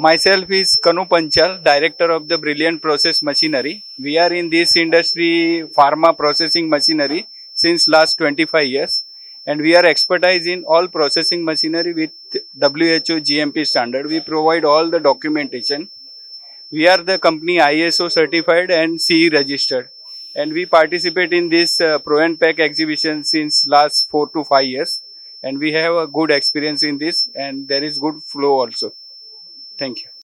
Myself is Kanu Panchal, Director of the Brilliant Process Machinery. We are in this industry, pharma processing machinery, since last 25 years. And we are expertise in all processing machinery with WHO GMP standard. We provide all the documentation. We are the company ISO certified and CE registered. And we participate in this Pro Pack exhibition since last 4 to 5 years. And we have a good experience in this, and there is good flow also. Thank you.